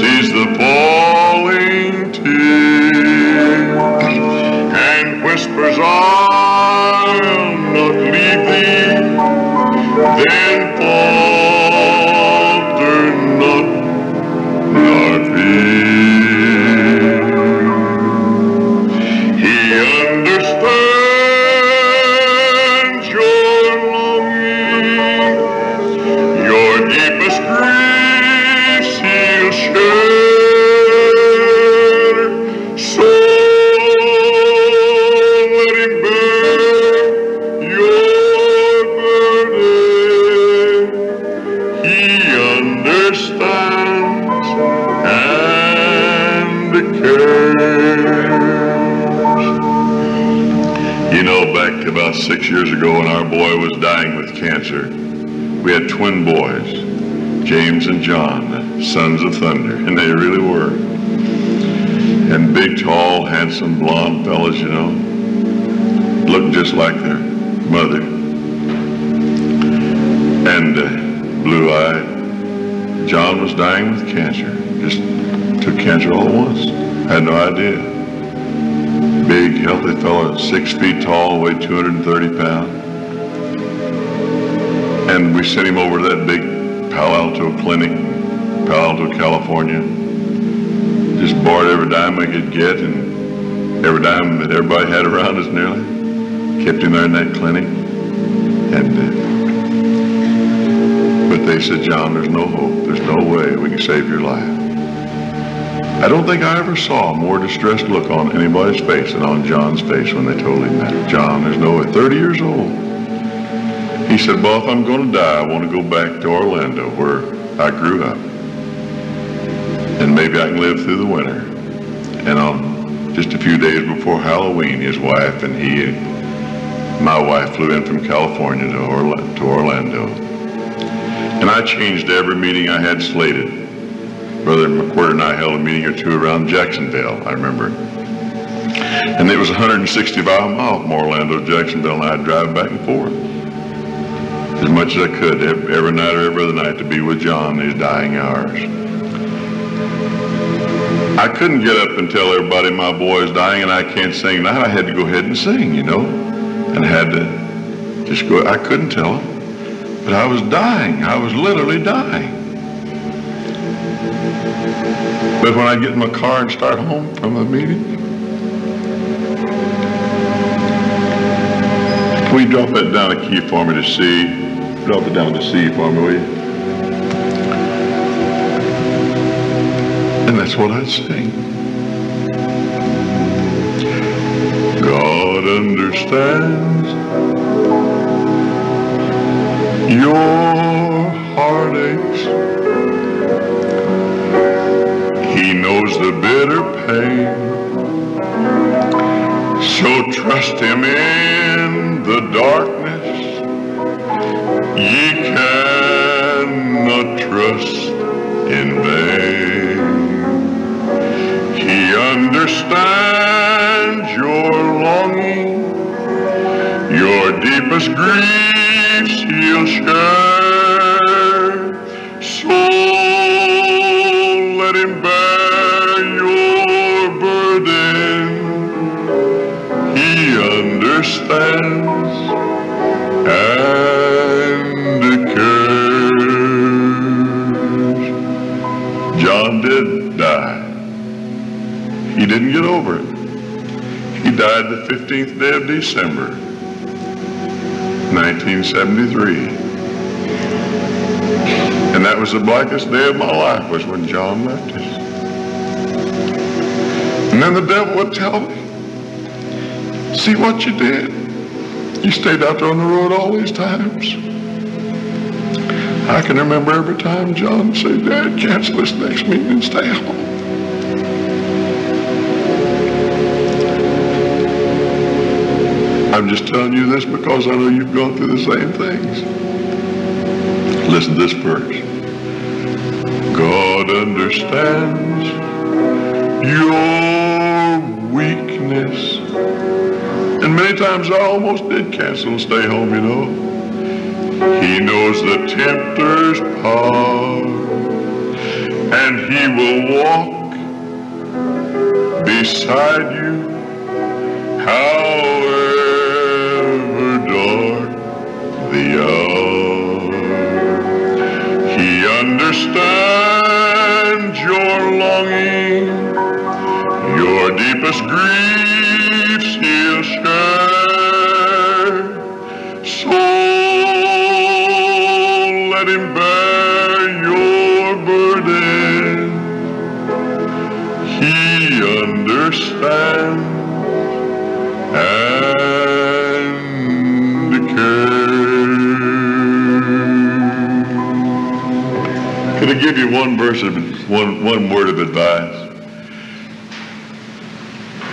sees the falling tear and whispers, I'll not leave thee, then falter not, nor fear. He understands your longing, your deepest griefs he'll share. So let him bear your burden. He understands and cares. You know, back about 6 years ago when our boy was dying with cancer, we had twin boys, James and John, the sons of thunder, and they really were. And big, tall, handsome, blonde fellas, you know, looked just like their mother. And blue-eyed. John was dying with cancer. Just took cancer all at once. Had no idea. Big, healthy fellow, 6 feet tall, weighed 230 pounds. And we sent him over to that big Palo Alto clinic, Palo Alto, California. Just borrowed every dime I could get, and every dime that everybody had around us nearly. Kept him there in that clinic. And but they said, John, there's no hope. There's no way we can save your life. I don't think I ever saw a more distressed look on anybody's face than on John's face when they told him that. John, there's no way. 30 years old. He said, well, if I'm going to die, I want to go back to Orlando where I grew up. And maybe I can live through the winter. And on just a few days before Halloween, his wife and he, my wife, flew in from California to Orlando. And I changed every meeting I had slated. Brother McWhirter and I held a meeting or two around Jacksonville, I remember. And it was 165 miles from Orlando to Jacksonville, and I'd drive back and forth as much as I could every night or every other night to be with John in his dying hours. I couldn't get up and tell everybody my boy is dying and I can't sing now. I had to go ahead and sing, you know, and had to just go. I couldn't tell them, but I was dying. I was literally dying. But when I get in my car and start home from the meeting, can we drop that down a key for me to C? Drop it down to C for me, will you? And that's what I'd sing. God understands your heartaches. He knows the bitter pain. So trust him in the darkness. Ye cannot trust in vain. He understands your longing, your deepest griefs he'll share. So let him bear your burden. He understands and cares. John did die. He didn't get over it. He died the 15th day of December, 1973. And that was the blackest day of my life, was when John left us. And then the devil would tell me, see what you did? You stayed out there on the road all these times. I can remember every time John said, Dad, cancel this next meeting and stay home. I'm just telling you this because I know you've gone through the same things. Listen to this verse. God understands your weakness. And many times I almost did cancel and stay home, you know. He knows the tempter's power. and he will walk beside you, however dark the hour. He understands your longing, your deepest griefs he'll share. So let him bear your burden. He understands and cares. Could I give you one verse of one word of advice?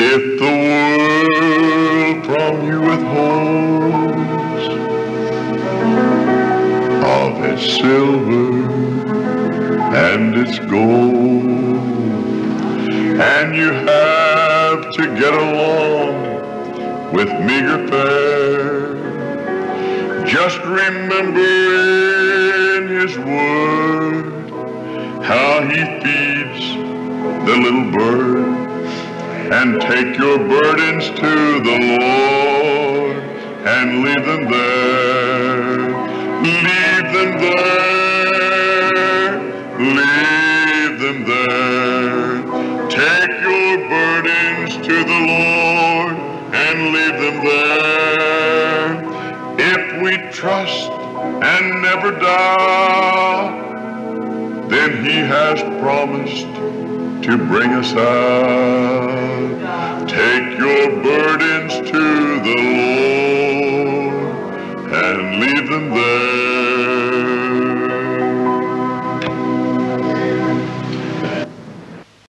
If the world from you withholds of its silver and its gold, and you have to get along with meager fare, just remember in his word how he feeds the little bird, and take your burdens to the Lord and leave them there. Leave them there. Leave them there. Take your burdens to the Lord and leave them there. If we trust and never doubt, then he has promised to bring us out. Take your burdens to the Lord and leave them there.